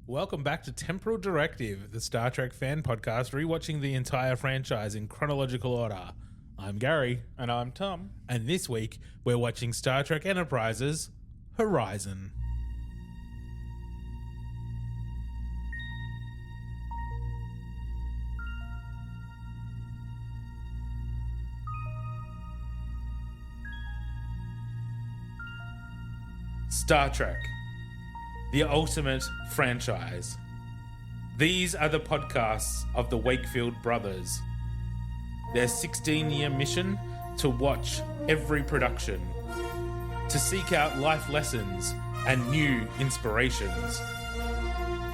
Welcome back to Temporal Directive, the Star Trek fan podcast rewatching the entire franchise in chronological order. I'm Gary. And I'm Tom. And this week, we're watching Star Trek Enterprise's Horizon. Star Trek, the ultimate franchise. These are the podcasts of the Wakefield brothers. Their 16-year mission to watch every production, to seek out life lessons and new inspirations,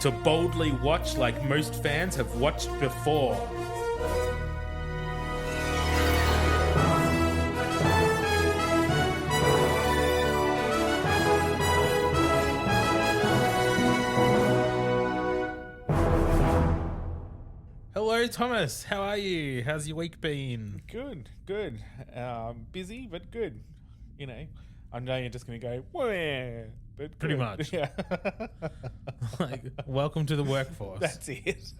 to boldly watch like most fans have watched before. Hello, Thomas. How are you? How's your week been? Good. Busy, but good. You know, I know you're just going to go, where? But Pretty good. much. Yeah. Like, welcome to the workforce. That's it.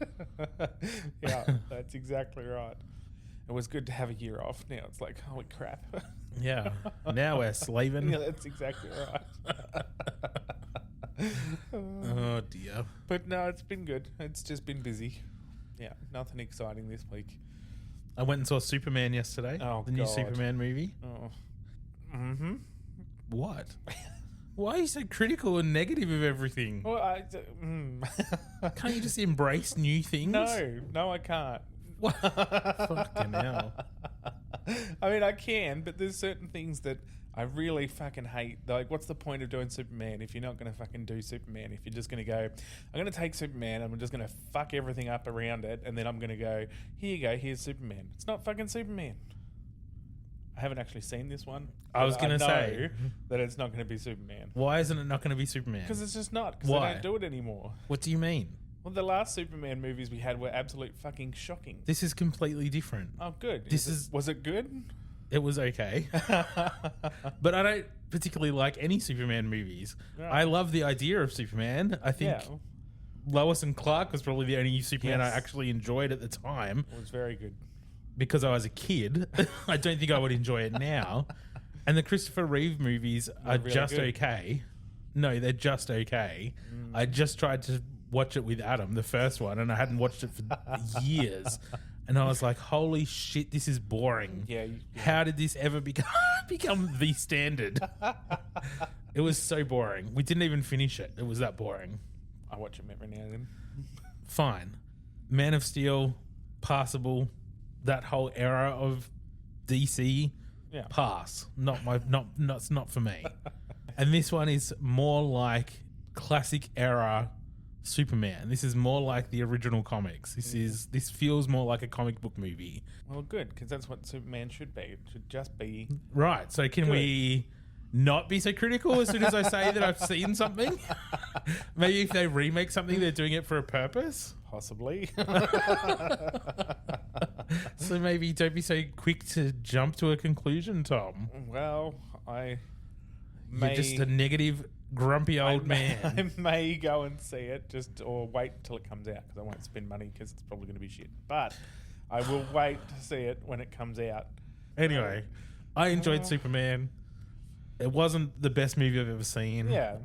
Yeah, that's exactly right. It was good to have a year off. Now it's like, holy crap. Yeah. Now we're slaving. Yeah, that's exactly right. Oh, dear. But no, it's been good. It's just been busy. Yeah, nothing exciting this week. I went and saw Superman yesterday. Oh, the new God. Superman movie. Oh. Mm-hmm. What? Why are you so critical and negative of everything? Well, Can't you just embrace new things? No, I can't. Fucking hell. I mean, I can, but there's certain things that I really fucking hate. Like, what's the point of doing Superman if you're not going to fucking do Superman? If you're just going to go, I'm going to take Superman and I'm just going to fuck everything up around it, and then I'm going to go, here you go, here's Superman. It's not fucking Superman. I haven't actually seen this one. I was going to know say that it's not going to be Superman. Why isn't it not going to be Superman? Because it's just not. Because Why? they don't do it anymore. What do you mean? Well, the last Superman movies we had were absolute fucking shocking. This is completely different. Oh, good. Was it good? It was okay. But I don't particularly like any Superman movies. Right. I love the idea of Superman. I think Lois and Clark was probably the only Superman I actually enjoyed at the time. It was very good. Because I was a kid. I don't think I would enjoy it now. And the Christopher Reeve movies are really just good. okay. No, they're just okay. I just tried to watch it with Adam, the first one, and I hadn't watched it for years. And I was like, holy shit, this is boring. Yeah. How did this ever become the standard? It was so boring. We didn't even finish it. It was that boring. I watch them every now and then. Fine. Man of Steel, passable. That whole era of DC, pass. Not for me. And this one is more like classic era Superman. This is more like the original comics. This feels more like a comic book movie. Well, good, because that's what Superman should be. It should just be... Right. So can we not be so critical as soon as I say that I've seen something? Maybe if they remake something, they're doing it for a purpose? Possibly. So maybe don't be so quick to jump to a conclusion, Tom. Well, You're just a negative, grumpy old man. I may go and see it, or wait till it comes out, because I won't spend money because it's probably going to be shit. But I will wait to see it when it comes out. Anyway, I enjoyed Superman. It wasn't the best movie I've ever seen. Yeah.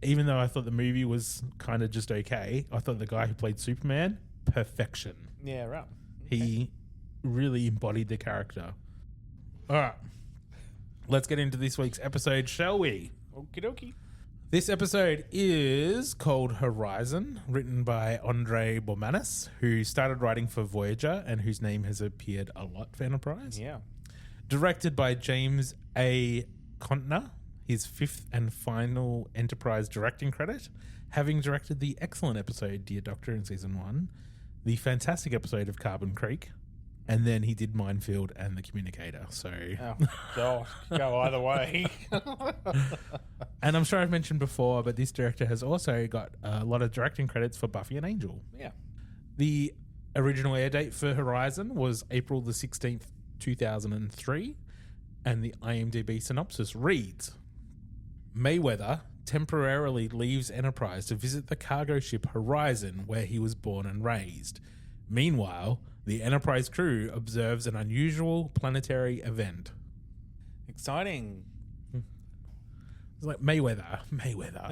Even though I thought the movie was kind of just okay, I thought the guy who played Superman, perfection. Yeah, right. He really embodied the character. All right. Let's get into this week's episode, shall we? Okie dokie. This episode is called Horizon, written by Andre Bormanis, who started writing for Voyager and whose name has appeared a lot for Enterprise. Yeah. Directed by James A. Contner, his fifth and final Enterprise directing credit, having directed the excellent episode Dear Doctor in Season 1, the fantastic episode of Carbon Creek, and then he did Minefield and The Communicator. So, go either way. And I'm sure I've mentioned before, but this director has also got a lot of directing credits for Buffy and Angel. Yeah. The original air date for Horizon was April the 16th, 2003, and the IMDb synopsis reads: Mayweather temporarily leaves Enterprise to visit the cargo ship Horizon, where he was born and raised. Meanwhile, the Enterprise crew observes an unusual planetary event. Exciting. It's like Mayweather.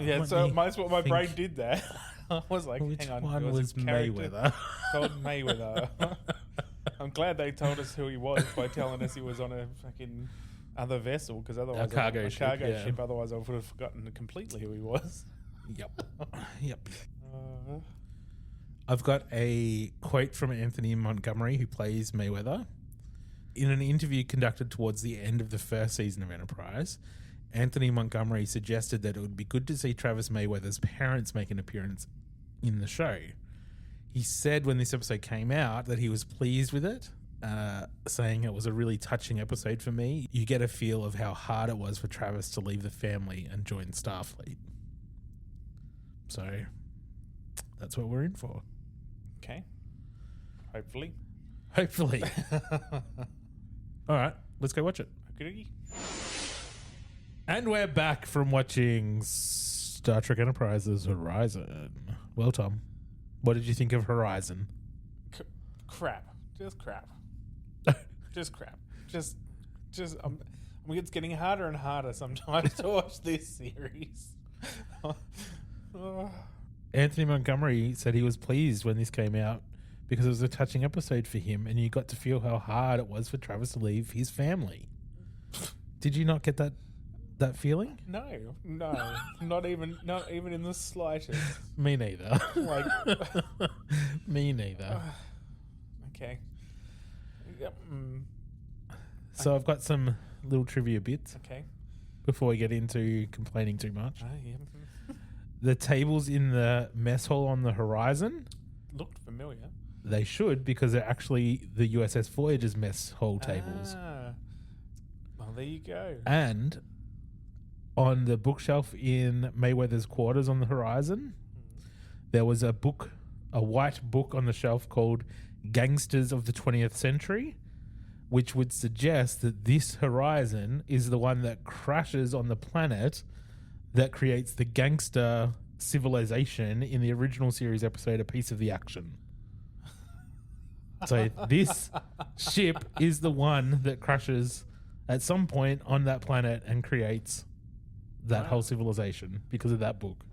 Yeah, so that's what my brain did there. I was like, Which hang on. one there was a character Mayweather? called Mayweather. I'm glad they told us who he was by telling us he was on a fucking other vessel, because otherwise A cargo ship. Otherwise I would have forgotten completely who he was. Yep. I've got a quote from Anthony Montgomery, who plays Mayweather. In an interview conducted towards the end of the first season of Enterprise, Anthony Montgomery suggested that it would be good to see Travis Mayweather's parents make an appearance in the show. He said when this episode came out that he was pleased with it, saying it was a really touching episode for me. You get a feel of how hard it was for Travis to leave the family and join Starfleet. So that's what we're in for. Okay. Hopefully. All right, let's go watch it. Okey-dokey. And we're back from watching Star Trek Enterprise's Horizon. Well, Tom, what did you think of Horizon? Crap. Just crap. Just crap. Just it's getting harder and harder sometimes to watch this series. Anthony Montgomery said he was pleased when this came out because it was a touching episode for him, and you got to feel how hard it was for Travis to leave his family. Did you not get that feeling? No, not even in the slightest. Me neither. Like, me neither. Okay. Yep. So I've got some little trivia bits. Okay. Before we get into complaining too much. Yeah. The tables in the mess hall on the Horizon Looked familiar. They should, because they're actually the USS Voyager's mess hall tables. Well, there you go. And on the bookshelf in Mayweather's quarters on the Horizon, there was a white book on the shelf called Gangsters of the 20th Century, which would suggest that this Horizon is the one that crashes on the planet that creates the gangster civilization in the original series episode A Piece of the Action. So this ship is the one that crashes at some point on that planet and creates that whole civilization because of that book.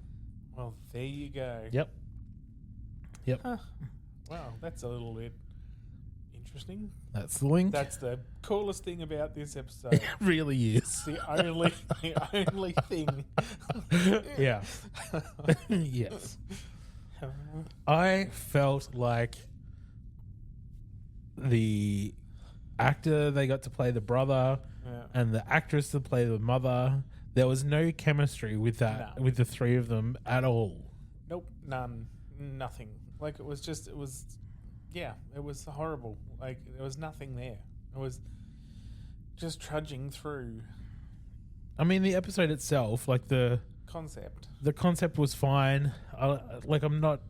Well, there you go. Yep. Huh. Wow, that's a little bit interesting. That's the link. That's the coolest thing about this episode. It really is. It's the only thing. Yeah. Yes. I felt like the actor they got to play the brother and the actress to play the mother, there was no chemistry with that, with the three of them at all. Nope, none, nothing. Like it was horrible. Like there was nothing there. It was just trudging through. I mean, the episode itself, like the concept was fine. I don't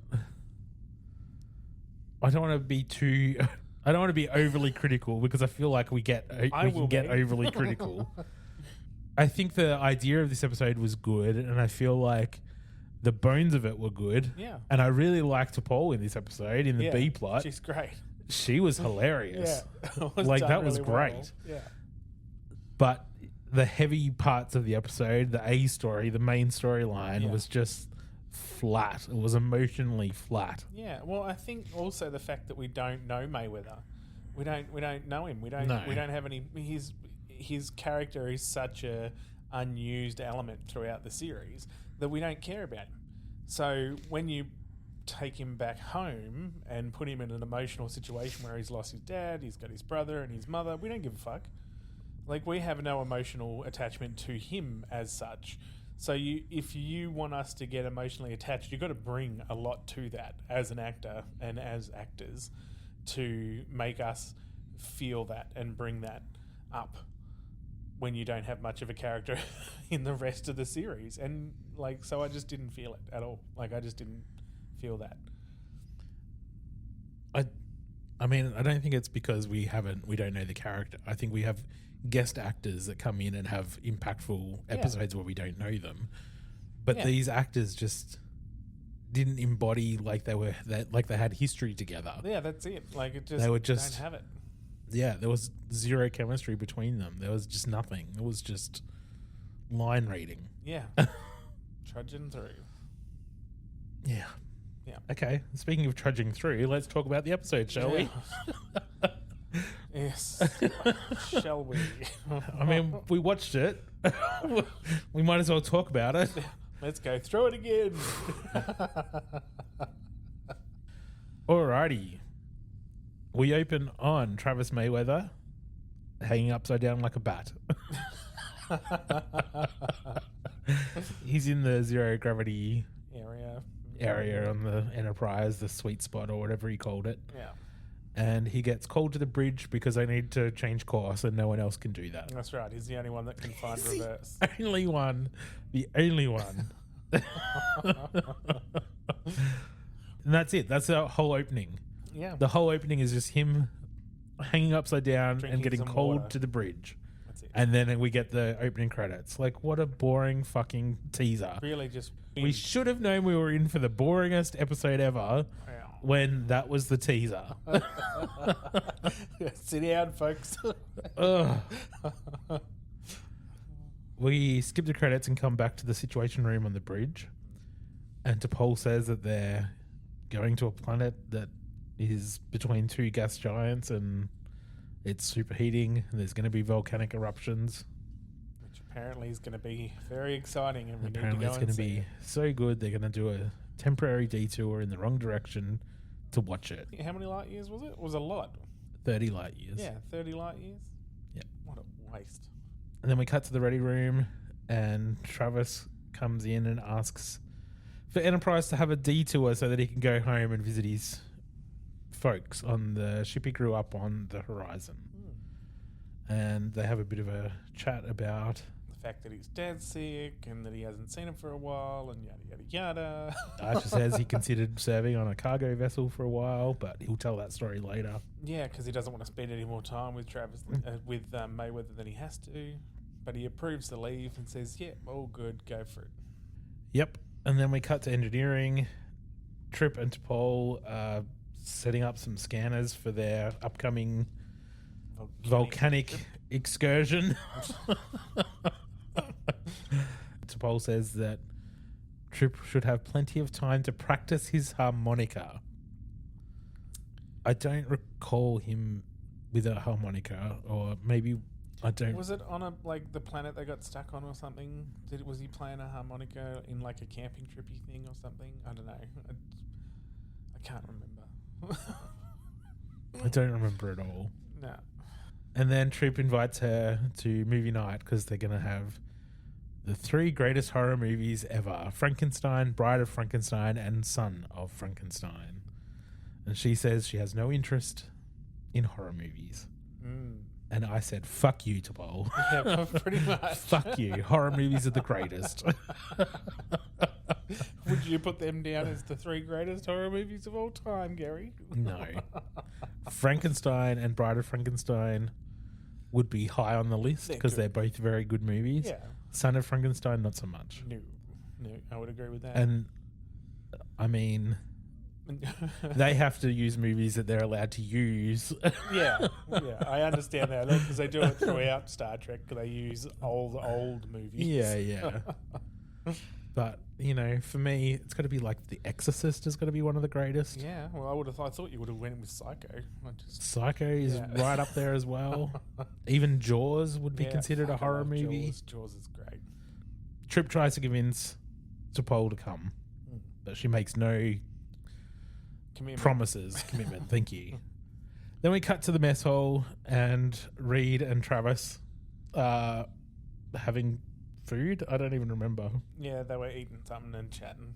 want to be too. I don't want to be overly critical because I feel like we can get overly critical. I think the idea of this episode was good, and I feel like the bones of it were good. Yeah. And I really liked T'Pol in this episode in the B plot. She's great. She was hilarious. Yeah. Like that was really great. well. Yeah. But the heavy parts of the episode, the A story, the main storyline was just flat. It was emotionally flat. Yeah. Well, I think also the fact that we don't know Mayweather. We don't know him. We don't have any his character is such a unused element throughout the series that we don't care about him. So when you take him back home and put him in an emotional situation where he's lost his dad, he's got his brother and his mother, we don't give a fuck. Like, we have no emotional attachment to him as such. So if you want us to get emotionally attached, you've got to bring a lot to that as an actor and as actors to make us feel that and bring that up when you don't have much of a character in the rest of the series. And so I just didn't feel it at all. Like, I just didn't feel that. I mean, I don't think it's because we don't know the character. I think we have guest actors that come in and have impactful episodes where we don't know them. But Yeah. these actors just didn't embody like they had history together. Yeah, that's it. Like, it just, They were just- don't have it. Yeah, there was zero chemistry between them. There was just nothing. It was just line reading. Yeah. Trudging through. Yeah. Yeah. Okay. Speaking of trudging through, let's talk about the episode, shall we? Yes. Shall we? I mean, we watched it. We might as well talk about it. Let's go through it again. Alrighty. We open on Travis Mayweather hanging upside down like a bat. He's in the zero gravity area on the Enterprise, the sweet spot or whatever he called it. Yeah. And he gets called to the bridge because they need to change course and no one else can do that. That's right. He's the only one that can find He's reverse. The only one. And that's it. That's the whole opening. Yeah. The whole opening is just him hanging upside down Drinking and getting some called water. to the bridge. That's it. And then we get the opening credits. Like, what a boring fucking teaser. Really just... We should have known we were in for the boringest episode ever when that was the teaser. Sit down, folks. Ugh. We skip the credits and come back to the Situation Room on the bridge. And T'Pol says that they're going to a planet that is between two gas giants and it's superheating and there's going to be volcanic eruptions. Which apparently is going to be very exciting, and we Apparently need it's to go going to and see be so good they're going to do a temporary detour in the wrong direction to watch it. it. How many light years was it? It was a lot. 30 light years. Yeah, 30 light years. Yeah. What a waste. And then we cut to the ready room and Travis comes in and asks for Enterprise to have a detour so that he can go home and visit his folks on the ship he grew up on, the Horizon. And they have a bit of a chat about The fact that his dad's sick and that he hasn't seen him for a while and yada, yada, yada. Archer says he considered serving on a cargo vessel for a while, but he'll tell that story later. Yeah, because he doesn't want to spend any more time with Travis, with Mayweather than he has to. But he approves the leave and says, yeah, all good, go for it. Yep. And then we cut to engineering. Trip and T'Pol are setting up some scanners for their upcoming volcanic excursion. T'Pol says that Trip should have plenty of time to practice his harmonica. I don't recall him with a harmonica, or maybe I don't. Was it on the planet they got stuck on or something? Was he playing a harmonica in like a camping trippy thing or something? I don't know. I can't remember. I don't remember at all. No. And then Trip invites her to movie night because they're going to have the 3 greatest horror movies ever: Frankenstein, Bride of Frankenstein, and Son of Frankenstein. And she says she has no interest in horror movies. And I said, fuck you, T'Pol. Yeah, pretty much. Fuck you. Horror movies are the greatest. Would you put them down as the 3 greatest horror movies of all time, Gary? No. Frankenstein and Bride of Frankenstein would be high on the list because they're both very good movies. Yeah. Son of Frankenstein, not so much. No, I would agree with that. And, I mean, they have to use movies that they're allowed to use. yeah, I understand that because they do it throughout Star Trek. They use old movies. Yeah. But, you know, for me, it's got to be like The Exorcist is going to be one of the greatest. Yeah, well, I thought you would have went with Psycho. Psycho is right up there as well. Even Jaws would be considered a horror movie. Jaws is great. Trip tries to convince T'Pol to come, but she makes no commitment. Thank you. Then we cut to the mess hall and Reed and Travis having food. I don't even remember. Yeah, they were eating something and chatting.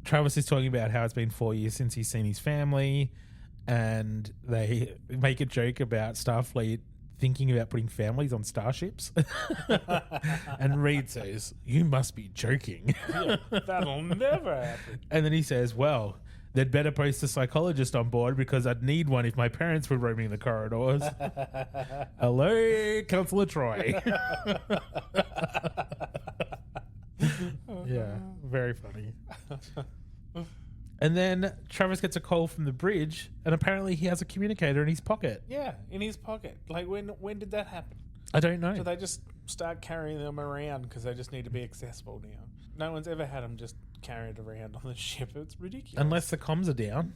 Travis is talking about how it's been 4 years since he's seen his family, and they make a joke about Starfleet thinking about putting families on starships. And Reed says, "You must be joking." Yeah, that'll never happen. And then he says, "Well, they'd better post a psychologist on board because I'd need one if my parents were roaming the corridors." Hello, Councillor Troy. Yeah, very funny. And then Travis gets a call from the bridge, and apparently he has a communicator in his pocket. Yeah, in his pocket. Like, when did that happen? I don't know. Do they just start carrying them around because they just need to be accessible now? No one's ever had them just carried around on the ship. It's ridiculous. Unless the comms are down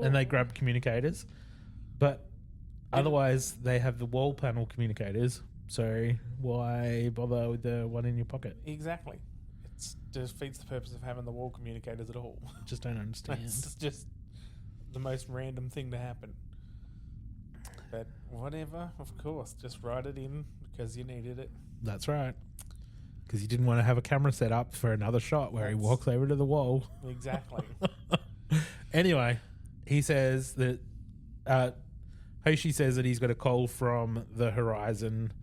and they grab communicators. But otherwise, they have the wall panel communicators. So why bother with the one in your pocket? Exactly. It defeats the purpose of having the wall communicators at all. Just don't understand. It's just the most random thing to happen. But whatever, of course. Just write it in because you needed it. That's right. Because you didn't want to have a camera set up for another shot where he walks over to the wall. Exactly. Anyway, he says that Hoshi says that he's got a call from the horizon,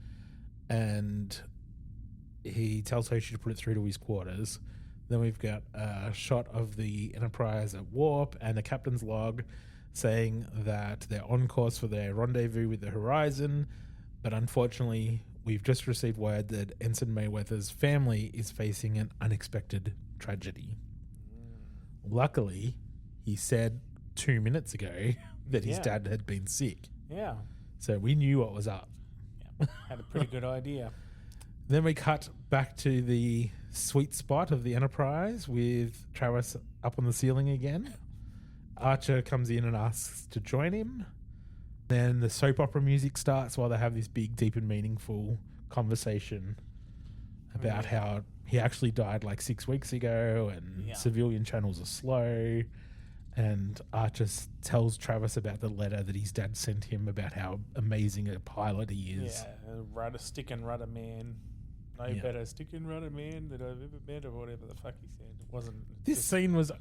and he tells Hoshi to put it through to his quarters. Then we've got a shot of the Enterprise at warp and a captain's log saying that they're on course for their rendezvous with the horizon, but unfortunately we've just received word that Ensign Mayweather's family is facing an unexpected tragedy. Luckily, he said 2 minutes ago that his dad had been sick. Yeah. So we knew what was up. Yeah. Had a pretty good idea. Then we cut back to the sweet spot of the Enterprise with Travis up on the ceiling again. Archer comes in and asks to join him. Then the soap opera music starts while they have this big, deep and meaningful conversation about how he actually died like 6 weeks ago and civilian channels are slow. And Archer tells Travis about the letter that his dad sent him about how amazing a pilot he is. Yeah, stick and rudder man. No better stick and rudder man that I've ever met, or whatever the fuck he said. It wasn't. This scene was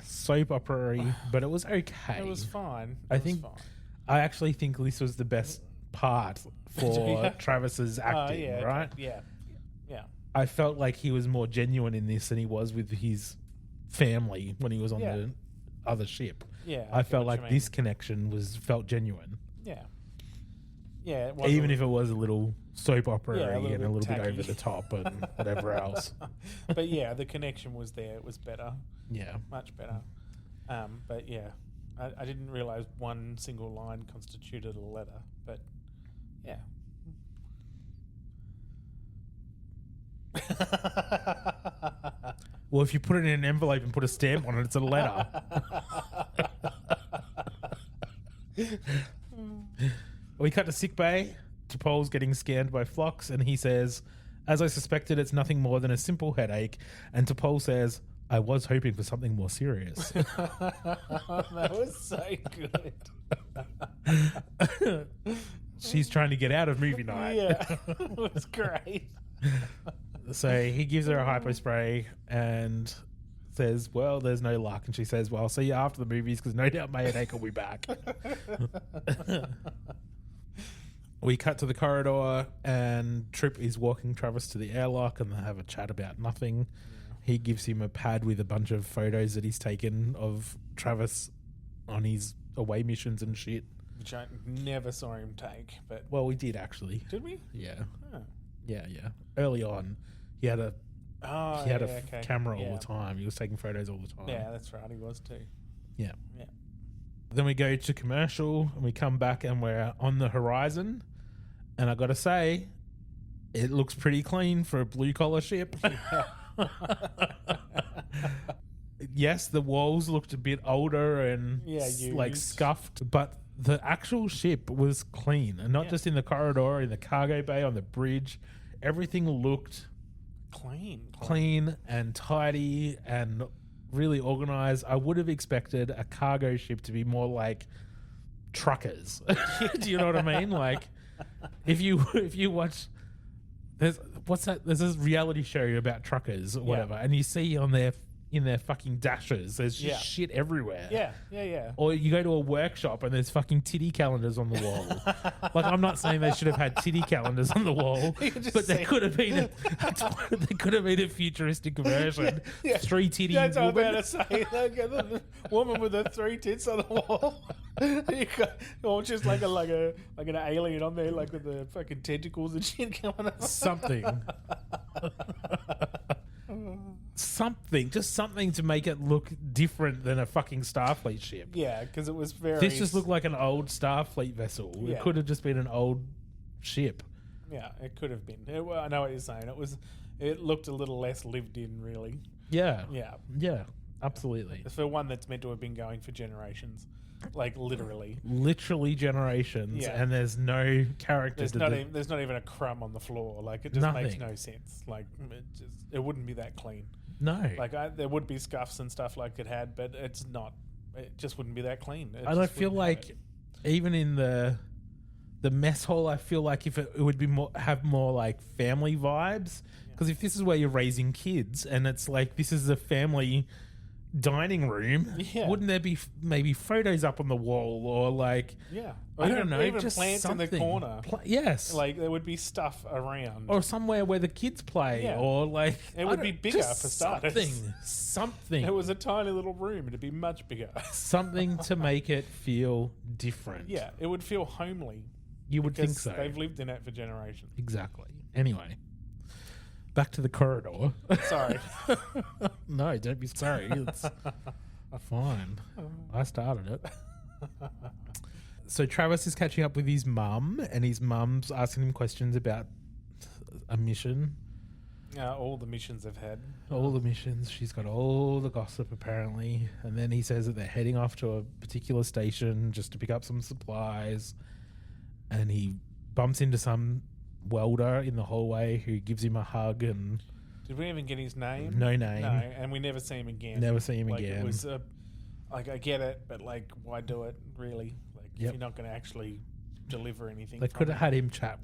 soap opera-y, but it was okay. It was fine. I actually think this was the best part for Travis's acting, right? Yeah. I felt like he was more genuine in this than he was with his family when he was on the other ship. Yeah, I felt like this connection felt genuine. Yeah. Yeah. Even if it was a little soap opera and a little bit tacky. over the top and whatever else. But yeah, the connection was there. It was better. Yeah. Much better. But yeah, I didn't realize one single line constituted a letter. But yeah. Well, if you put it in an envelope and put a stamp on it, it's a letter. We cut to sickbay. T'Pol's getting scanned by Phlox, and he says, "As I suspected, it's nothing more than a simple headache." And T'Pol says, "I was hoping for something more serious." That was so good. She's trying to get out of movie night. Yeah, it was great. So he gives her a hypo spray and says, "Well, there's no luck." And she says, "Well, I'll see you after the movies because no doubt Mayweather will be back." We cut to the corridor and Trip is walking Travis to the airlock and they have a chat about nothing. He gives him a pad with a bunch of photos that he's taken of Travis on his away missions and shit. Which I never saw him take, but... Well, we did actually. Did we? Yeah. Oh. Yeah. Early on, he had a camera all Yeah. the time. He was taking photos all the time. Yeah, that's right. He was too. Yeah. Yeah. Then we go to commercial and we come back and we're on the horizon. And I got to say, it looks pretty clean for a blue collar ship. Yes, the walls looked a bit older and like scuffed, but the actual ship was clean, and not just in the corridor, in the cargo bay, on the bridge. Everything looked clean and tidy and really organized. I would have expected a cargo ship to be more like truckers. Do you know what I mean? Like if you watch, there's this reality show about truckers or whatever, and you see in their fucking dashes, there's just shit everywhere. Yeah. Or you go to a workshop and there's fucking titty calendars on the wall. Like, I'm not saying they should have had titty calendars on the wall, but there could have been a futuristic version. Yeah. 3 titty That's what I'm woman. about to say. The woman with the 3 tits on the wall. Or just like an alien on there, like with the fucking tentacles and shit coming up. Something. just something to make it look different than a fucking Starfleet ship. Yeah, because it was very... This just looked like an old Starfleet vessel. Yeah. It could have just been an old ship. Yeah, it could have been. I know what you're saying. It looked a little less lived in, really. Yeah. Yeah. Yeah, absolutely. For one that's meant to have been going for generations. Like, literally. Literally generations, Yeah. and there's no character. There's not even a crumb on the floor. Like, it just makes no sense. Like, it wouldn't be that clean. No. Like, there would be scuffs and stuff like it had, but it's not. It just wouldn't be that clean. And I feel like even in the mess hall, I feel like if it would be have more like family vibes. Because if this is where you're raising kids and it's like this is a family dining room, wouldn't there be maybe photos up on the wall or like or I don't know, even just plants something. in the corner. Yes, like there would be stuff around, or somewhere where the kids play, or like it would be bigger for starters. Something. It was a tiny little room. It'd be much bigger. Something to make it feel different. Yeah, it would feel homely. You would think so. They've lived in it for generations. Exactly. Anyway. Back to the corridor. Sorry. No, don't be sorry. It's fine. I started it. So Travis is catching up with his mum, and his mum's asking him questions about a mission. All the missions they've had. All the missions. She's got all the gossip, apparently. And then he says that they're heading off to a particular station just to pick up some supplies. And he bumps into some welder in the hallway who gives him a hug. And did we even get his name? No name. No, and we never see him again. Never see him again. It was like, I get it, but like, why do it really? Like, if you're not going to actually deliver anything. They could have had him chat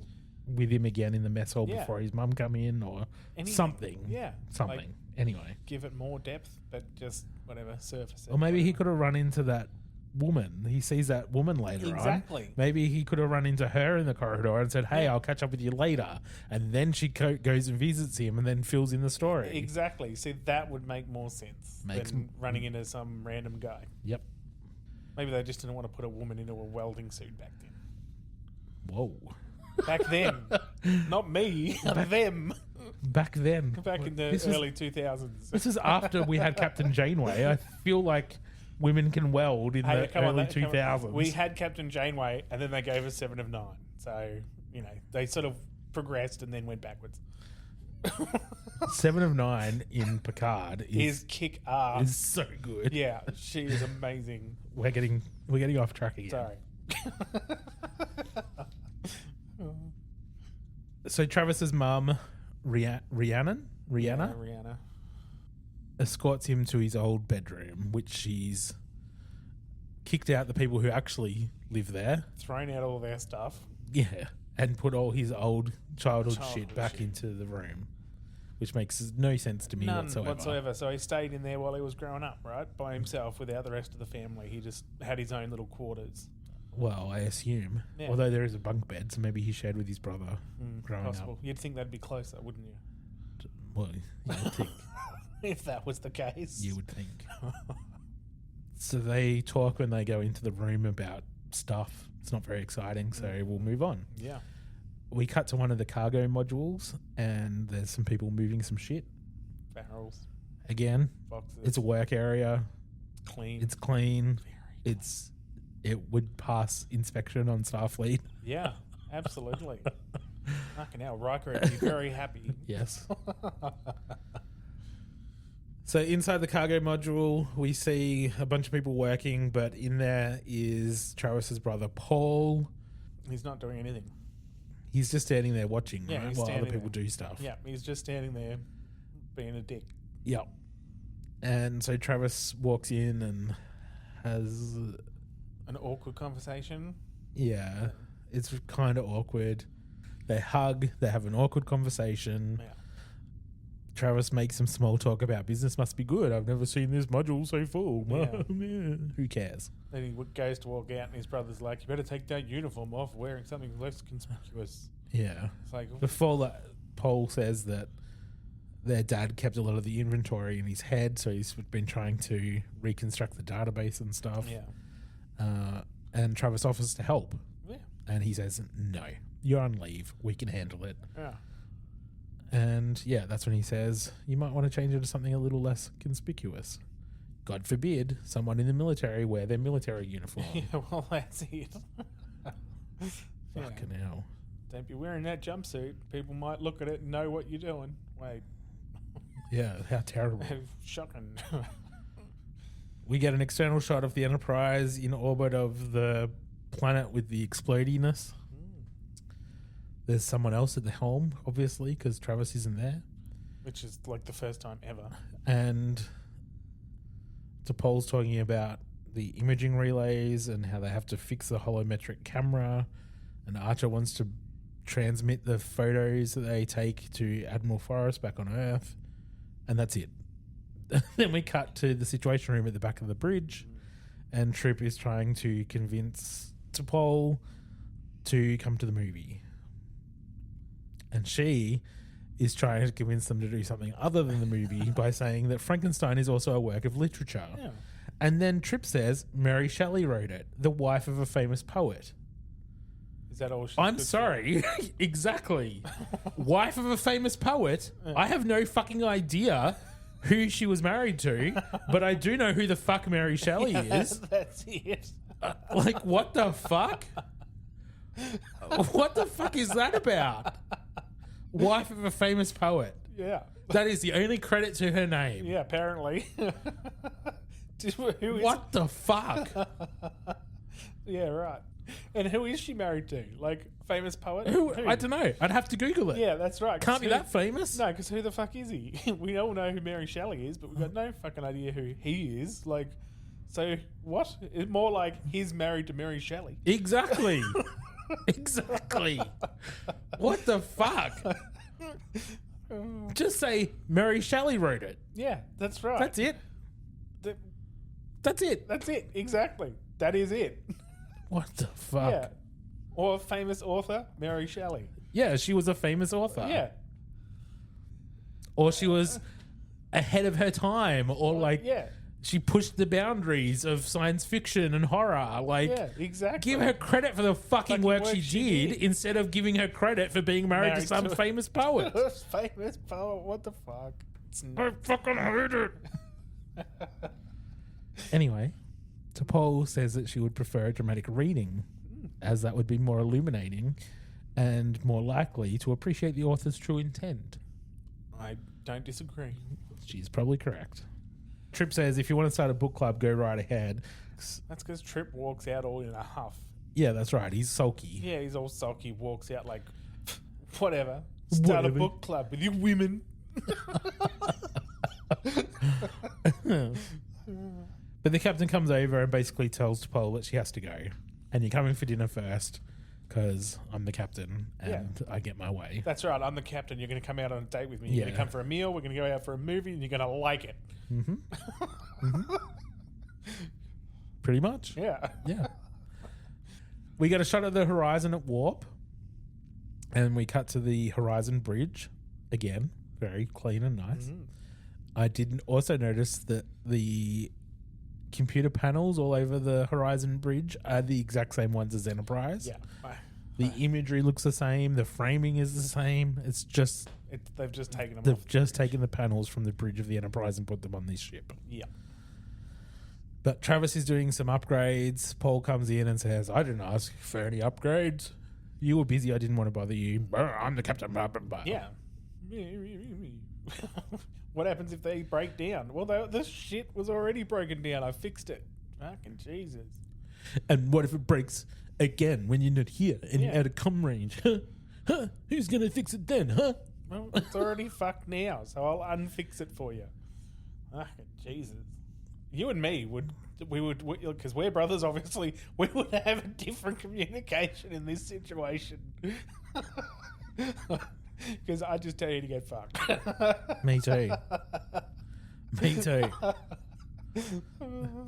with him again in the mess hall before his mum come in or something. Yeah. Something. Like, anyway. Give it more depth, but just whatever, surface it. Or maybe he could have run into that woman. He sees that woman later on. Exactly. Maybe he could have run into her in the corridor and said, hey, I'll catch up with you later. And then she goes and visits him and then fills in the story. Exactly. See, that would make more sense than running into some random guy. Yep. Maybe they just didn't want to put a woman into a welding suit back then. Whoa. Back then. Not me. Them. Back then. Back in the early 2000s. This is after we had Captain Janeway. I feel like women can weld in the early 2000s. We had Captain Janeway, and then they gave us 7 of 9. So, they sort of progressed and then went backwards. 7 of 9 in Picard is kick ass. Is so good. Yeah, she is amazing. We're getting off track again. Sorry. So Travis's mum, Rihanna, escorts him to his old bedroom, which she's kicked out the people who actually live there, thrown out all their stuff, and put all his old childhood shit back into the room, which makes no sense to me whatsoever. So he stayed in there while he was growing up, right, by himself without the rest of the family. He just had his own little quarters. Well, I assume. Yeah. Although there is a bunk bed, so maybe he shared with his brother growing up. You'd think that'd be closer, wouldn't you? Well, you would think. If that was the case. You would think. So they talk when they go into the room about stuff. It's not very exciting, so we'll move on. Yeah. We cut to one of the cargo modules, and there's some people moving some shit. Barrels. Again. Boxes. It's a work area. Clean. It's clean. It would pass inspection on Starfleet. Yeah, absolutely. Fucking hell, Riker would be very happy. Yes. So inside the cargo module, we see a bunch of people working, but in there is Travis's brother, Paul. He's not doing anything. He's just standing there watching, right, while other people do stuff. Yeah, he's just standing there being a dick. Yep. And so Travis walks in and has... an awkward conversation? Yeah. It's kind of awkward. They hug. They have an awkward conversation. Yeah. Travis makes some small talk about business must be good. I've never seen this module so full. Yeah. Who cares? Then he goes to walk out and his brother's like, you better take that uniform off, wearing something less conspicuous. Yeah. It's like, before that, Paul says that their dad kept a lot of the inventory in his head, so he's been trying to reconstruct the database and stuff. Yeah. And Travis offers to help. Yeah. And he says, no, you're on leave. We can handle it. Yeah. And yeah, that's when he says, you might want to change it to something a little less conspicuous. God forbid someone in the military wear their military uniform. Yeah, well, that's it. Fucking hell. Don't be wearing that jumpsuit. People might look at it and know what you're doing. Wait. Yeah, how terrible. Shocking. We get an external shot of the Enterprise in orbit of the planet with the explodiness. There's someone else at the helm, obviously, because Travis isn't there. Which is like the first time ever. And T'Pol's talking about the imaging relays and how they have to fix the holometric camera. And Archer wants to transmit the photos that they take to Admiral Forrest back on Earth. And that's it. Then we cut to the Situation Room at the back of the bridge. And Trip is trying to convince T'Pol to come to the movie. And she is trying to convince them to do something other than the movie by saying that Frankenstein is also a work of literature. Yeah. And then Trip says Mary Shelley wrote it, the wife of a famous poet. Is that all? I'm sorry. Exactly. Wife of a famous poet? I have no fucking idea who she was married to, but I do know who the fuck Mary Shelley is. That's it. Like, what the fuck? What the fuck is that about? Wife of a famous poet. Yeah. That is the only credit to her name. Yeah, apparently. Who is What the fuck? Yeah, right. And who is she married to? Like, famous poet? Who? I don't know. I'd have to Google it. Yeah, that's right. Can't be that famous. No, because who the fuck is he? We all know who Mary Shelley is, but we've got no fucking idea who he is. Like, so what? It's more like he's married to Mary Shelley. Exactly. Exactly. What the fuck? Just say Mary Shelley wrote it. Yeah, that's right. That's it. Th- That's it. That's it. Exactly. That is it. What the fuck? Yeah. Or a famous author, Mary Shelley. Yeah, she was a famous author. Yeah. Or she was ahead of her time, or like Yeah. she pushed the boundaries of science fiction and horror. Like, Yeah, exactly. give her credit for the fucking work she did instead of giving her credit for being married to some famous poet. Famous poet. What the fuck? It's I fucking hate it. Anyway, T'Pol says that she would prefer a dramatic reading, as that would be more illuminating and more likely to appreciate the author's true intent. I don't disagree. She's probably correct. Trip says, if you want to start a book club, go right ahead. That's because Trip walks out all in a huff. Yeah, that's right. He's sulky. Yeah, he's all sulky, walks out like, whatever. Start a book club with you women. But the captain comes over and basically tells T'Pol that she has to go. And you're coming for dinner first because I'm the captain and I get my way. That's right. I'm the captain. You're going to come out on a date with me. You're Yeah. going to come for a meal. We're going to go out for a movie and you're going to like it. Pretty much. Yeah. Yeah. We get a shot of the horizon at warp. And we cut to the horizon bridge. Again, very clean and nice. I did also notice that the computer panels all over the horizon bridge are the exact same ones as Enterprise. Yeah. The imagery looks the same. The framing is the same. It's just They've just taken them off. they've just taken the panels from the bridge of the Enterprise and put them on this ship. Yeah. But Travis is doing some upgrades. Paul comes in and says, I didn't ask for any upgrades. You were busy. I didn't want to bother you. I'm the captain. Blah, blah, blah. Yeah. What happens if they break down? Well, this shit was already broken down. I fixed it. Fucking Jesus. And what if it breaks again when you're not here and you're Yeah. out of comm range? Huh? Who's going to fix it then, huh? Well, it's already fucked now, so I'll unfix it for you. Fucking Jesus. You and me would, because we're brothers, obviously, we would have a different communication in this situation. Because I just tell you to get fucked. Me too. Me too.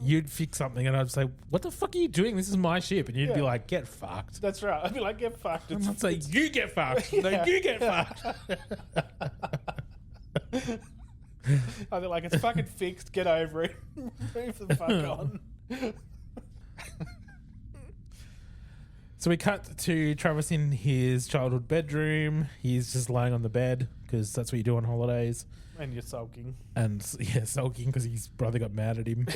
You'd fix something and I'd say, what the fuck are you doing? This is my ship. And you'd be Yeah. like, get fucked. That's right. I'd be like, get fucked. I'm not saying you get fucked. No, Yeah. you get fucked. I'd be like, it's fucking fixed. Get over it. Move the fuck on. So we cut to Travis in his childhood bedroom. He's just lying on the bed because that's what you do on holidays. And you're sulking. And yeah, sulking because his brother got mad at him.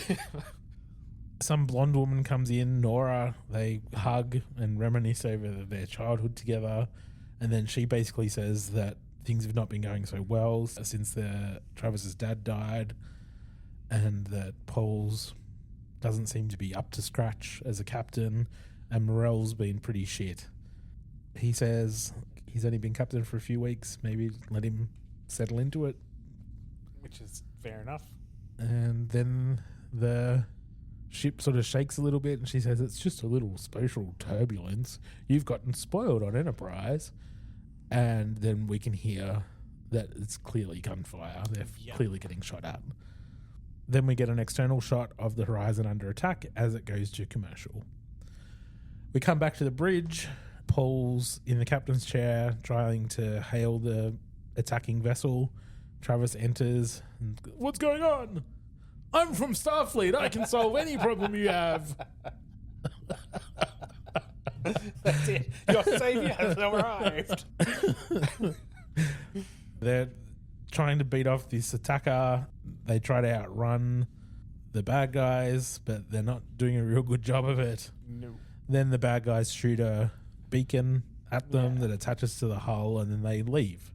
Some blonde woman comes in, Nora. They hug and reminisce over their childhood together. And then she basically says that things have not been going so well since Travis's dad died, and that Paul's doesn't seem to be up to scratch as a captain, and Morell's been pretty shit. He says he's only been captain for a few weeks, maybe let him settle into it. Which is fair enough. And then the ship sort of shakes a little bit, and she says it's just a little spatial turbulence. You've gotten spoiled on Enterprise. And then we can hear that it's clearly gunfire. They're clearly getting shot at. Then we get an external shot of the horizon under attack as it goes to commercial. We come back to the bridge. Paul's in the captain's chair trying to hail the attacking vessel. Travis enters. And, what's going on? I'm from Starfleet. I can solve any problem you have. That's it. Your savior has arrived. They're trying to beat off this attacker. They try to outrun the bad guys, but they're not doing a real good job of it. No. Then the bad guys shoot a beacon at them that attaches to the hull, and then they leave.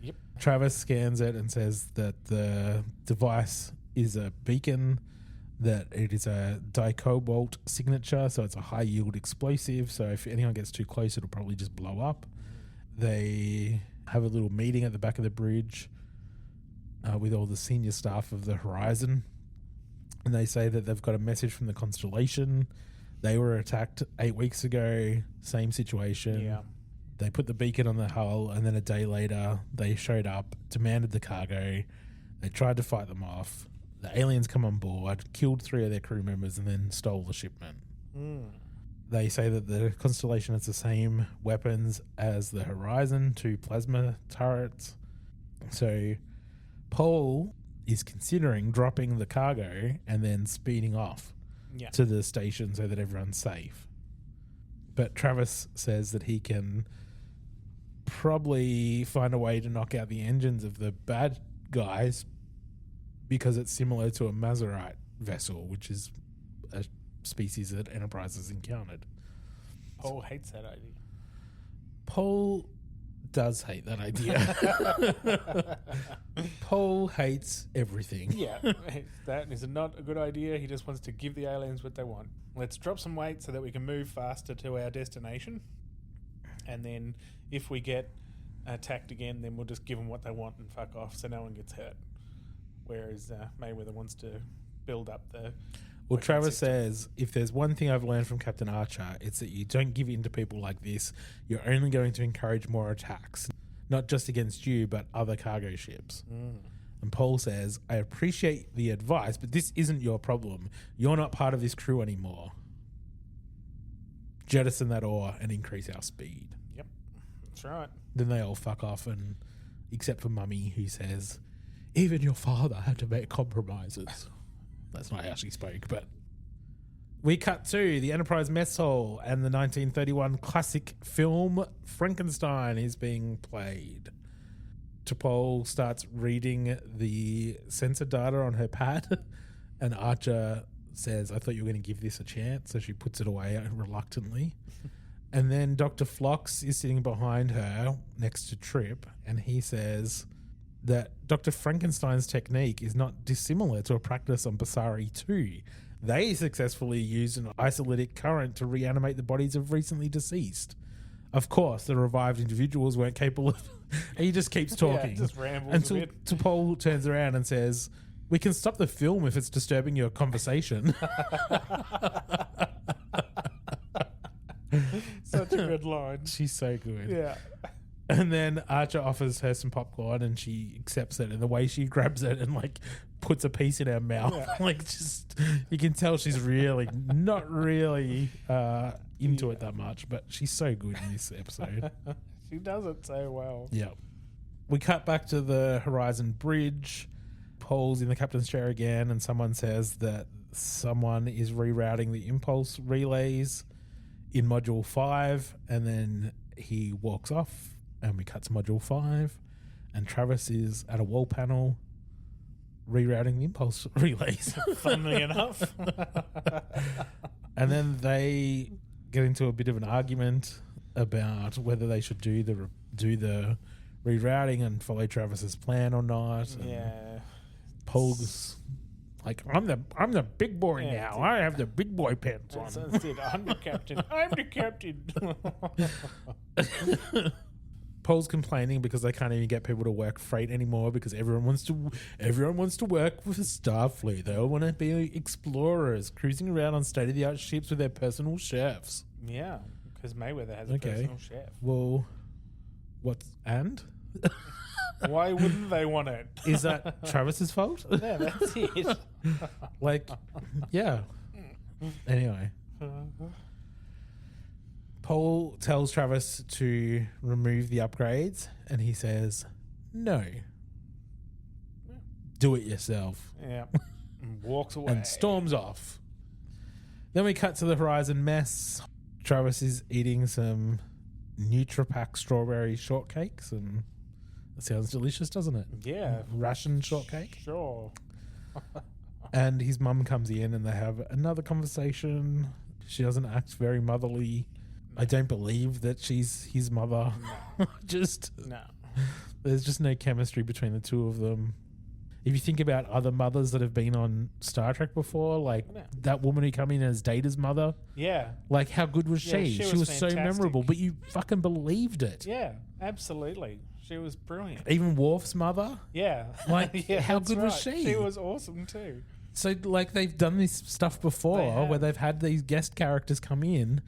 Yep. Travis scans it and says that the device is a beacon, that it is a dicobalt signature, so it's a high-yield explosive, so if anyone gets too close, it'll probably just blow up. They have a little meeting at the back of the bridge with all the senior staff of the Horizon, and they say that they've got a message from the Constellation. They were attacked 8 weeks ago, same situation. Yeah. They put the beacon on the hull, and then a day later, they showed up, demanded the cargo. They tried to fight them off. The aliens come on board, killed 3 of their crew members, and then stole the shipment. They say that the Constellation has the same weapons as the Horizon, 2 plasma turrets. So Paul is considering dropping the cargo and then speeding off to the station so that everyone's safe. But Travis says that he can probably find a way to knock out the engines of the bad guys because it's similar to a Mazarite vessel, which is a species that Enterprise has encountered. Paul hates that idea. Paul does hate that idea. Paul hates everything. Yeah, that is not a good idea. He just wants to give the aliens what they want. Let's drop some weight so that we can move faster to our destination. And then if we get attacked again, then we'll just give them what they want and fuck off so no one gets hurt. Whereas Mayweather wants to build up the... Well, Travis says, if there's one thing I've learned from Captain Archer, it's that you don't give in to people like this. You're only going to encourage more attacks, not just against you, but other cargo ships. And Paul says, I appreciate the advice, but this isn't your problem. You're not part of this crew anymore. Jettison that ore and increase our speed. Yep, that's right. Then they all fuck off, and except for Mummy, who says, even your father had to make compromises. That's not how she spoke, but... We cut to the Enterprise mess hall, and the 1931 classic film Frankenstein is being played. T'Pol starts reading the sensor data on her pad, and Archer says, I thought you were going to give this a chance, so she puts it away reluctantly. And then Dr. Phlox is sitting behind her next to Trip, and he says that Dr. Frankenstein's technique is not dissimilar to a practice on Basari 2. They successfully used an isolytic current to reanimate the bodies of recently deceased. Of course, the revived individuals weren't capable of... He just keeps talking. Yeah, just rambles until a bit. T'Pol turns around and says, we can stop the film if it's disturbing your conversation. Such a good line. She's so good. Yeah. And then Archer offers her some popcorn and she accepts it. And the way she grabs it and like puts a piece in her mouth, like just, you can tell she's really not really into it that much, but she's so good in this episode. She does it so well. Yeah. We cut back to the Horizon Bridge. Paul's in the captain's chair again, and someone says that someone is rerouting the impulse relays in Module 5, and then he walks off, and we cut to Module 5, and Travis is at a wall panel rerouting the impulse relays. Funnily enough. And then they get into a bit of an argument about whether they should do the rerouting and follow Travis's plan or not. And Yeah. Paul's like, I'm the big boy now. I have the big boy pants on. That's it. I'm the captain. I'm the captain. Paul's complaining because they can't even get people to work freight anymore because everyone wants to work with Starfleet. They all want to be explorers cruising around on state-of-the-art ships with their personal chefs. Yeah, because Mayweather has a personal chef. Well, and? Why wouldn't they want it? Is that Travis's fault? Yeah, that's it. Like, yeah. Anyway. Paul tells Travis to remove the upgrades, and he says, no. Do it yourself. Yeah. And walks away. And storms off. Then we cut to the Horizon mess. Travis is eating some NutriPack strawberry shortcakes, and it sounds delicious, doesn't it? Yeah. Ration shortcake. Sure. And his mum comes in, and they have another conversation. She doesn't act very motherly. I don't believe that she's his mother. No. No. There's just no chemistry between the two of them. If you think about other mothers that have been on Star Trek before, like that woman who came in as Data's mother. Yeah. Like, how good was she? She was so memorable, but you fucking believed it. Yeah, absolutely. She was brilliant. Even Worf's mother. Yeah. Like, yeah, how good was she? She was awesome too. So, like, they've done this stuff before where they've had these guest characters come in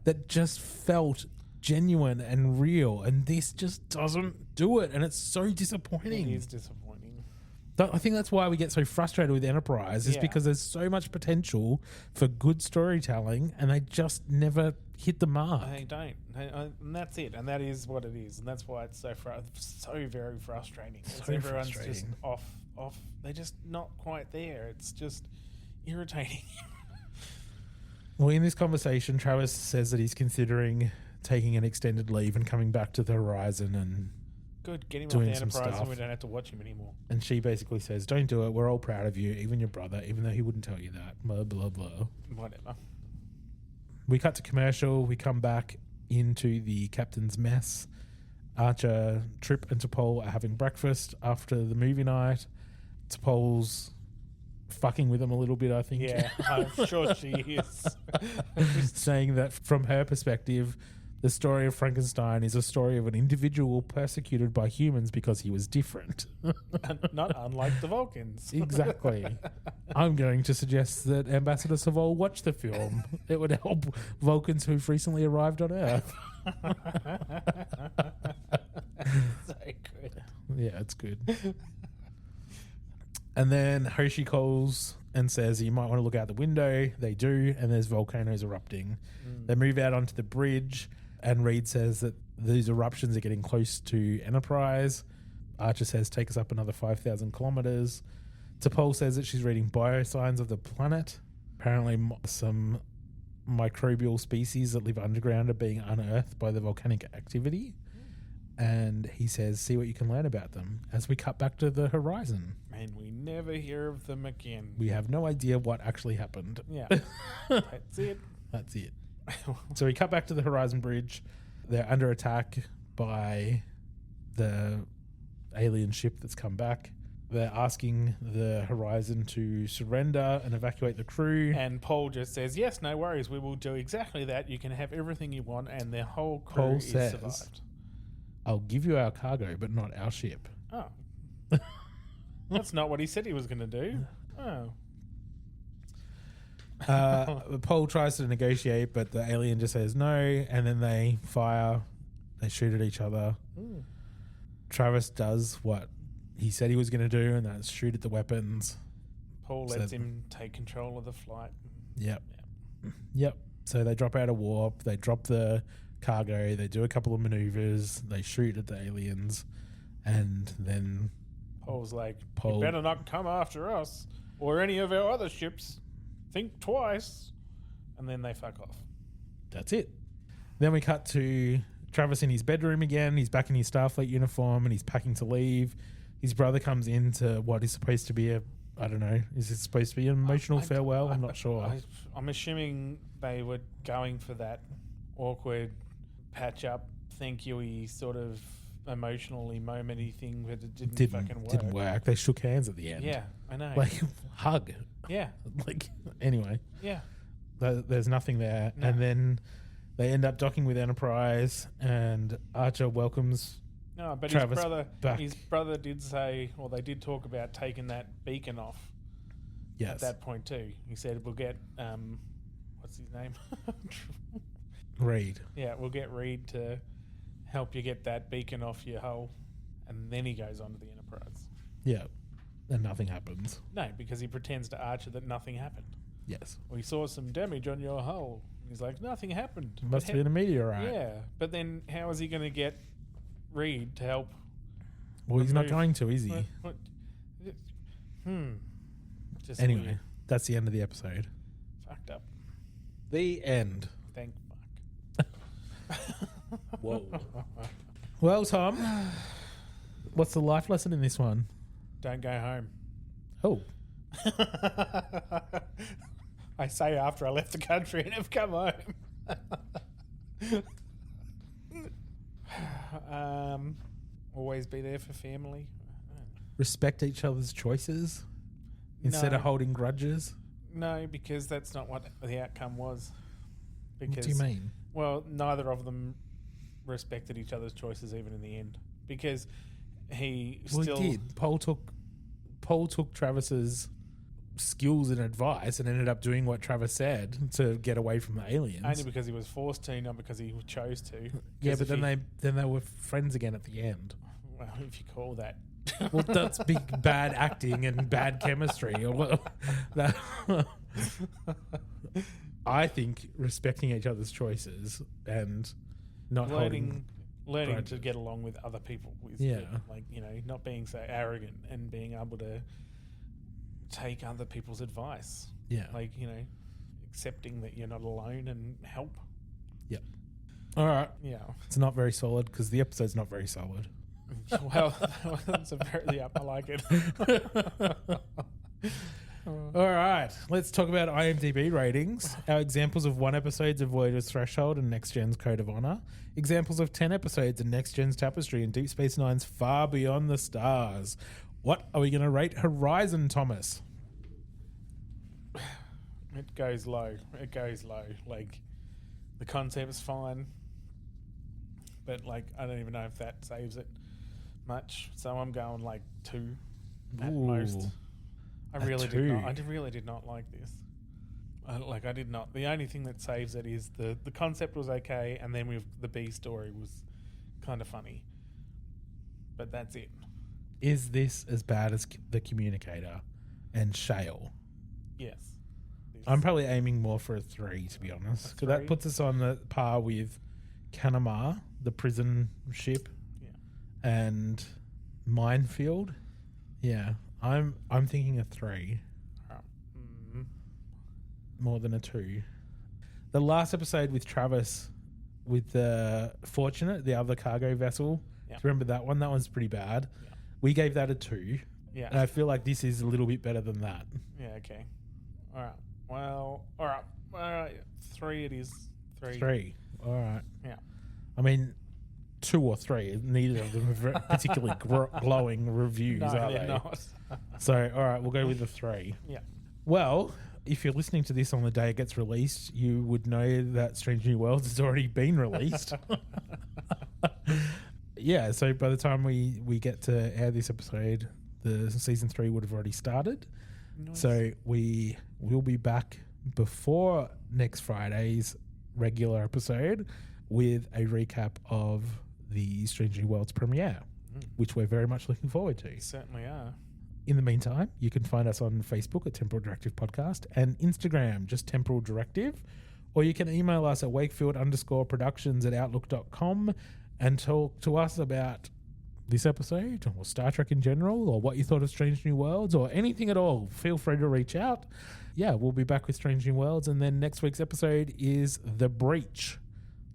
that just felt genuine and real, and this just doesn't do it, and it's so disappointing. It is disappointing. I think that's why we get so frustrated with Enterprise, is because there's so much potential for good storytelling, and they just never hit the mark. They don't. And that's it. And that is what it is. And that's why it's so very frustrating. So everyone's frustrating. just off. They're just not quite there. It's just irritating. Well, in this conversation, Travis says that he's considering taking an extended leave and coming back to the Horizon and good, get him off doing the some Enterprise stuff. and we don't have to watch him anymore. And she basically says, don't do it. We're all proud of you, even your brother, even though he wouldn't tell you that. Blah, blah, blah. Whatever. We cut to commercial. We come back into the captain's mess. Archer, Trip, and T'Pol are having breakfast after the movie night. T'Pol's fucking with him a little bit, I think. Yeah, I'm sure she is. Saying that from her perspective, the story of Frankenstein is a story of an individual persecuted by humans because he was different. Not unlike the Vulcans. Exactly. I'm going to suggest that Ambassador Savol watch the film. It would help Vulcans who've recently arrived on Earth. So good. Yeah, it's good. And then Hoshi calls and says you might want to look out the window. They do, and there's volcanoes erupting. They move out onto the bridge, and Reed says that these eruptions are getting close to Enterprise. Archer says take us up another 5,000 kilometers. T'Pol says that she's reading biosigns of the planet. Apparently some microbial species that live underground are being unearthed by the volcanic activity. And he says, see what you can learn about them, as we cut back to the Horizon. And we never hear of them again. We have no idea what actually happened. Yeah. That's it. That's it. So we cut back to the Horizon Bridge. They're under attack by the alien ship that's come back. They're asking the Horizon to surrender and evacuate the crew. And Paul just says, yes, no worries. We will do exactly that. You can have everything you want. And their whole crew Paul is says, survived. I'll give you our cargo, but not our ship. Oh. That's not what he said he was going to do. Oh. Paul tries to negotiate, but the alien just says no, and then they fire. They shoot at each other. Travis does what he said he was going to do, and that's shoot at the weapons. Paul lets him take control of the flight. Yep. So they drop out of warp. They drop the cargo. They do a couple of maneuvers. They shoot at the aliens, and then Paul's like, you better not come after us or any of our other ships. Think twice. And then they fuck off. that's it. Then we cut to Travis in his bedroom again. He's back in his Starfleet uniform and he's packing to leave. His brother comes into what is supposed to be I don't know, is it supposed to be an emotional farewell? I'm not sure. I'm assuming they were going for that awkward patch up, thank you-y sort of emotionally momenty thing, but it didn't fucking work. Didn't work. They shook hands at the end. Yeah, I know. Like, hug. Yeah. Like, anyway. Yeah. There's nothing there. No. And then they end up docking with Enterprise and Archer welcomes No, but Travis back. his brother did say, or they did talk about taking that beacon off. Yes. At that point too, he said we'll get what's his name? Reed. Yeah, we'll get Reed to help you get that beacon off your hull, and then he goes on to the Enterprise. Yeah. And nothing happens. No, because he pretends to Archer that nothing happened. Yes. We saw some damage on your hull. He's like, nothing happened. Must have been a meteorite. Yeah, but then how is he going to get Reed to help? Well, he's not going to, is he? What? Just Anyway, weird. that's the end of the episode. Fucked up. The end. Thank fuck. Whoa. Well, Tom, what's the life lesson in this one? Don't go home. Oh. I say after I left the country and have come home. Always be there for family. Respect each other's choices instead of holding grudges. No, because that's not what the outcome was. Because, What do you mean? Well, neither of them respected each other's choices even in the end. Because he did. Paul took Travis's skills and advice and ended up doing what Travis said to get away from the aliens. Only because he was forced to, not because he chose to. Yeah, but then they were friends again at the end. Well, if you call that. Well, that's big bad acting and bad chemistry. I think respecting each other's choices and not learning grudges. to get along with other people. Like, not being so arrogant and being able to take other people's advice. Yeah. Like, accepting that you're not alone and help. Yep. All right. Yeah. It's not very solid because the episode's not very solid. Well, that's I like it. All right. Let's talk about IMDb ratings. Our examples of 1 episodes of Voyager's Threshold and Next Gen's Code of Honor. Examples of 10 episodes in Next Gen's Tapestry and Deep Space Nine's Far Beyond the Stars. What are we going to rate Horizon, Thomas? It goes low. Like, the concept's fine, but I don't even know if that saves it much. So I'm going 2 at most. I really did not like this. I did not. The only thing that saves it is the concept was okay, and then the B story was kind of funny. But that's it. Is this as bad as The Communicator and Shale? Yes. I'm probably aiming more for a 3, to be honest. So that puts us on the par with Kanamar, the prison ship, and Minefield. Yeah, I'm thinking a 3. More than a 2. The last episode with Travis, with the Fortunate, the other cargo vessel. Do you remember that one? That one's pretty bad. Yeah. We gave that a 2. Yeah. And I feel like this is a little bit better than that. Yeah, okay. All right. Well, all right. 3 it is. 3. All right. Yeah. I mean, 2 or 3. Neither of them are particularly glowing reviews, are they're they? not. So, all right, we'll go with a 3. Yeah. Well, if you're listening to this on the day it gets released, you would know that Strange New Worlds has already been released. Yeah, so by the time we get to air this episode, the season 3 would have already started. Nice. So we will be back before next Friday's regular episode with a recap of the Strange New Worlds premiere, which we're very much looking forward to. Certainly are. In the meantime, you can find us on Facebook at Temporal Directive Podcast and Instagram, just Temporal Directive, or you can email us at wakefield_productions@outlook.com and talk to us about this episode or Star Trek in general or what you thought of Strange New Worlds or anything at all. Feel free to reach out. yeah, we'll be back with Strange New Worlds. And then next week's episode is The Breach.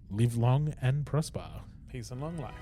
Live long and prosper. Peace and long life.